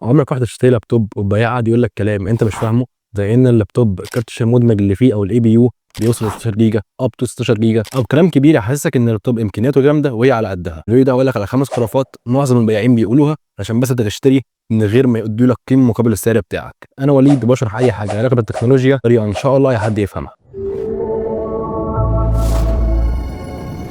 عمرك واحد اشتري لابتوب والبياع قعد يقول لك كلام انت مش فاهمه، زي ان اللابتوب كارت الشاشه المدمج اللي فيه او الاي بي يو بيوصل ل 16 جيجا اب تو 16 جيجا او كلام كبير يحسسك ان اللابتوب امكانياته جامده وهي على قدها. الفيديو ده هقول لك على 5 خرافات معظم البياعين بيقولوها عشان بس انت تشتري من غير ما يدوا لك قيمه مقابل السعر بتاعك. انا وليد بشرح اي حاجه علاقه بالتكنولوجيا بطريقه ان شاء الله اي حد يفهمها.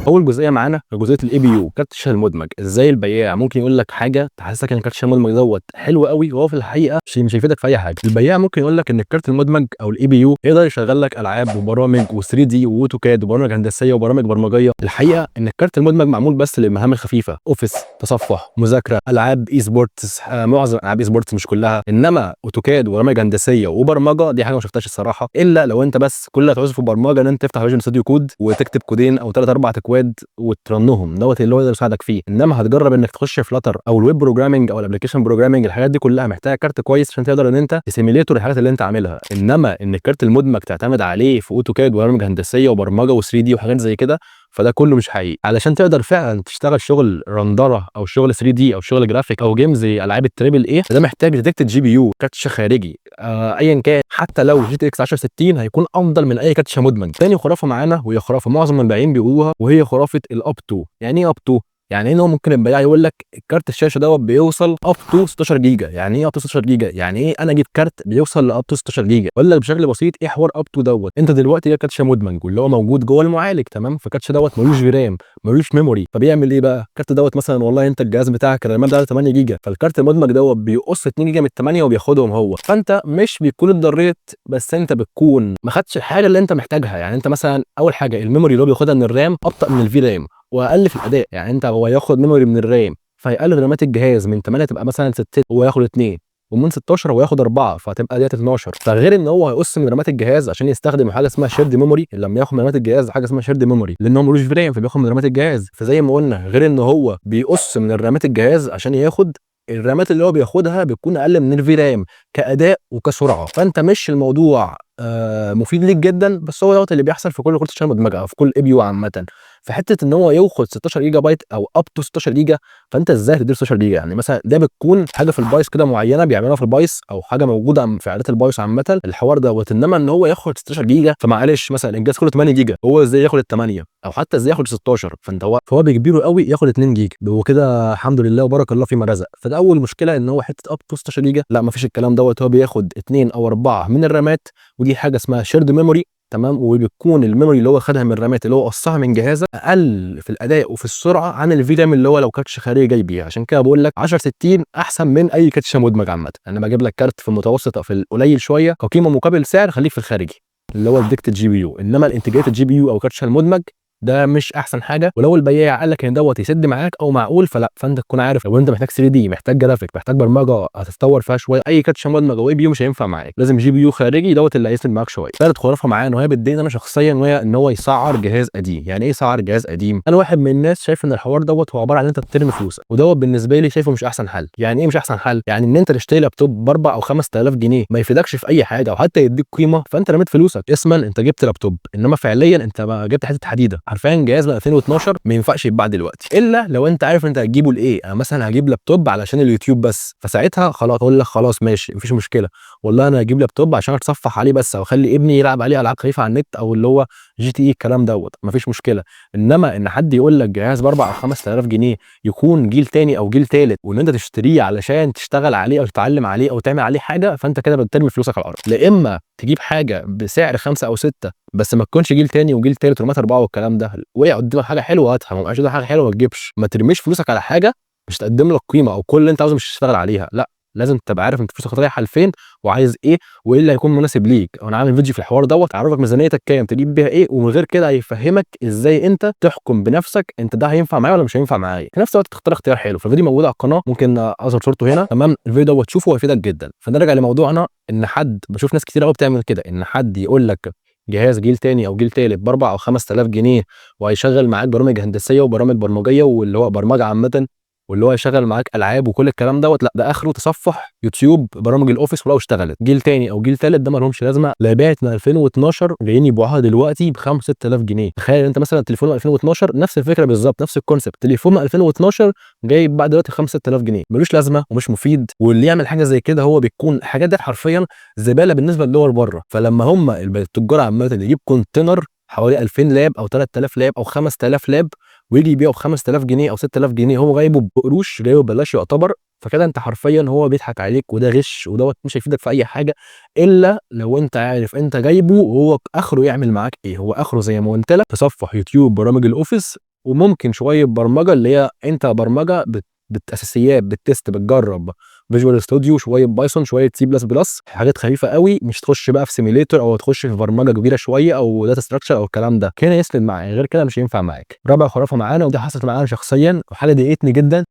اول جزئيه معانا جزئيه الاي بي يو كارت الشاشه المدمج. ازاي البياع ممكن يقول لك حاجه تحسسك ان كارت الشاشه المدمج دوت حلو قوي وهو في الحقيقه شيء مش هيفيدك في اي حاجه. البياع ممكن يقول لك ان الكارت المدمج او الاي بي يو يقدر يشغل لك العاب وبرامج و3 دي واوتوكاد وبرامج هندسيه وبرامج برمجيه. الحقيقه ان الكارت المدمج معمول بس للمهام الخفيفه، اوفيس، تصفح، مذاكره، العاب اي سبورتس، معظم العاب اي سبورتس مش كلها. انما اوتوكاد وبرامج هندسيه وبرمجه دي حاجه ما شفتهاش الصراحه، الا لو انت بس كل اللي هتعوزه في البرمجه ان انت تفتح فيجن ستوديو كود وتكتب كودين او 3 4 اكواد وترنهم دوت اللي هو يقدر يساعدك فيه. انما هتجرب انك تخش فلاتر او الويب بروجرامنج او الابلكيشن بروجرامنج، الحاجات دي كلها محتاجه كارت كويس عشان تقدر ان انت تسيميليتور الحاجات اللي انت عاملها. انما ان الكارت المدمج تعتمد عليه في اوتوكاد وبرامج هندسيه وبرمجه و3 دي وحاجات زي كده، فده كله مش حقيقي. علشان تقدر فعلا تشتغل شغل رندره او شغل 3 دي او شغل جرافيك او جيم زي العاب التريبل اي، ده محتاج ديتكتد جي بي يو كارت شاشه خارجي ايا كان. حتى لو جي تي اكس 1060 هيكون افضل من اي كارت شاشه مدمج. تاني خرافه معانا وهي خرافه معظم البائعين بيقولوها، وهي خرافه الاب تو. يعني ايه اب تو؟ يعني ايه؟ ممكن البياع يقول لك كارت الشاشه دوت بيوصل اب تو 16 جيجا. يعني ايه اب تو 16 جيجا؟ يعني ايه انا اجيب كارت بيوصل لاب تو 16 جيجا؟ اقول لك بشكل بسيط ايه حوار اب تو دوت. انت دلوقتي كارت شاشه مدمج واللي هو موجود جوه المعالج، تمام؟ فكارت الشاشه دوت ملوش في رام، ملوش ميموري، فبيعمل ايه بقى؟ الكارت دوت مثلا والله انت الجهاز بتاعك الرامات ده 8 جيجا، فالكارت المدمج دوت بيقص 2 جيجا من 8 وبياخدهم هو. فانت مش بيكون اتضريت، بس انت بتكون ما خدتش الحاجه اللي انت محتاجها. يعني انت مثلا اول حاجه الميموري اللي هو بياخدها من الرام ابطا من الفي رام واقل في الاداء. يعني انت هو ياخد ميموري من الرام فيقلل رامات الجهاز من 8 تبقى مثلا 6، هو ياخد 2، ومن 16 هو ياخد 4 فهتبقى ديت 12. فغير ان هو هيقص من رامات الجهاز عشان يستخدم حاجه اسمها شيرد ميموري. لما ياخد من رامات الجهاز حاجه اسمها شيرد ميموري لان هو ملوش في رام فبياخد من رامات الجهاز. فزي ما قلنا غير ان هو بيقص من الرامات الجهاز عشان ياخد الرامات اللي هو بياخدها بتكون اقل من الفي رام كاداء وكسرعه. فانت مش الموضوع مفيد ليك جدا، بس هو دوت اللي بيحصل في كل كروت الشاشه المدمجه او في كل اي بي يو عامه. فحته ان هو ياخد 16 جيجا بايت او اب تو 16 جيجا، فانت ازاي هتدير 16 جيجا؟ يعني مثلا ده بتكون حاجه في البايس كده معينه بيعملوها في البايس او حاجه موجوده في اعدادات البايس عامه الحوار دوت. انما ان هو ياخد 16 جيجا فمعلش مثلا الانجاز كله 8 جيجا، هو ازاي ياخد ال 8 او حتى ازاي ياخد 16؟ فهو بيجبره قوي ياخد 2 جيجا وكده الحمد لله وبارك الله فيما رزق. فده اول مشكله ان هو حته اب تو 16 جيجا لا مفيش الكلام دوت. هو بياخد 2 او 4 من الرامات، ودي حاجه اسمها شيرد ميموري، تمام؟ وبيكون الميموري اللي هو خدها من الرامات اللي هو قصها من جهازك اقل في الاداء وفي السرعه عن الفي رام اللي هو لو كارت خارجي جاي بيها. عشان كده بقول لك 1060 احسن من اي كارت مدمج عامه. انا بجيب لك كارت في المتوسط او في القليل شويه كقيمه مقابل سعر، خليك في الخارجي اللي هو الديكتد جي بي يو. انما الانتجريتد جي بي يو او كارت المدمج ده مش احسن حاجه. ولو البياع قال لك ان دوت يسد معاك او معقول فلا، فانت تكون عارف لو انت محتاج 3 دي، محتاج جرافيك، محتاج برمجه هتتطور فيها شويه، اي كارت مدمج او اي بي يو مش هينفع معاك، لازم جي بي يو خارجي دوت اللي هيسد معاك شويه. ثالث خرافه معانا وهي بتضايقني انا شخصيا، وهي ان هو يسعر جهاز قديم. يعني ايه يسعر جهاز قديم؟ انا واحد من الناس شايف ان الحوار دوت هو عباره عن ان انت ترمي فلوسك، ودوت بالنسبه لي شايفه مش احسن حل. يعني ايه مش احسن حل؟ يعني ان انت تشتري لابتوب ب 4 او 5000 جنيه ما يفيدكش في اي حاجه او حتى يديك قيمه، فانت رميت فلوسك. اسما انت جبت لابتوب انما فعليا انت جبت حته حديده. حرفيا جهاز من 2012 ما ينفعش يتباع دلوقتي الا لو انت عارف انت هتجيبه لايه. انا مثلا هجيب لابتوب علشان اليوتيوب بس، فساعتها خلاص اقول لك خلاص ماشي مفيش مشكله، والله انا هجيب لابتوب عشان اتصفح عليه بس او اخلي ابني يلعب عليه العاب خفيفه على النت او اللي هو جي تي اي الكلام دوت مفيش مشكله. انما ان حد يقول لك جهاز ب 4 او 5000 جنيه يكون جيل تاني او جيل تالت وان انت تشتريه علشان تشتغل عليه او تتعلم عليه او تعمل عليه حاجه، فانت كده بترمي فلوسك على الارض. لا اما تجيب حاجه بسعر 5 او 6 بس ما تكونش جيل تاني وجيل تالت ورمات 4 والكلام ده، وقع قدامك حاجه حلوه هاتها، ما وقعش قدامك حاجه حلوه ما تجيبش. ما ترميش فلوسك على حاجه مش تقدم لك قيمه او كل اللي انت عاوزه مش تشتغل عليها. لا، لازم تبقى عارف انت فلوسك رايحه لفين وعايز ايه وايه اللي هيكون مناسب ليك. وانا عامل فيديو في الحوار دوت اعرفك ميزانيتك كام تجيب بيها ايه، ومن غير كده هيفهمك ازاي انت تحكم بنفسك انت ده هينفع معايا ولا مش هينفع معايا، في نفس الوقت تختار اختيار حلو. فالفيديو موجود على القناه، ممكن اظهر صورته هنا، تمام؟ الفيديو دوت تشوفه وهيفيدك جدا. فنرجع لموضوعنا، ان حد بشوف ناس كتير قوي بتعمل كده، ان حد يقول لك جهاز جيل تاني او جيل تالت ب 4 او 5000 جنيه وهيشغل معاك برامج هندسيه وبرامج برمجيه واللي هو برمجه عامه، واللي هو يشغل معاك العاب وكل الكلام دوت، لا ده اخره تصفح يوتيوب برامج الاوفيس ولو اشتغلت. جيل تاني او جيل تالت ده ما لهمش لازمه، لا بعت من 2012 جايين يبيعوها دلوقتي ب 5 6000 جنيه. تخيل انت مثلا تليفون 2012 نفس الفكره بالظبط، نفس الكونسيبت، تليفون 2012 جاي يتباع دلوقتي ب 5 6000 جنيه، ملوش لازمه ومش مفيد. واللي يعمل حاجه زي كده هو بيكون الحاجات دي حرفيا زباله بالنسبه لدول بره. فلما هم التجار عامه يجيب كونتينر حوالي 2000 لاب او 3000 لاب او 5000 لاب ويجي يبيعه ب 5000 جنيه او 6000 جنيه، هو جايبه بقروش، جايبه ببلاش يعتبر، فكده انت حرفيا هو بيضحك عليك، وده غش ودوت مش هيفيدك في اي حاجه، الا لو انت عارف انت جايبه وهو اخره يعمل معاك ايه. هو اخره زي ما قلت لك تصفح يوتيوب برامج الاوفيس، وممكن شويه برمجه اللي هي انت برمجه بالاساسيات، بتست، بتجرب فيجوال ستوديو، شويه بايثون، شويه سي بلس بلس، حاجات خفيفه قوي، مش تخش بقى في سيميليتور او تخش في برمجه كبيره شويه او داتا ستراكشر او الكلام ده، كده يسند معاك، غير كده مش هينفع معاك. رابع خرافه معانا ودي حصلت معانا شخصيا وحاجه ضايقتني جدا،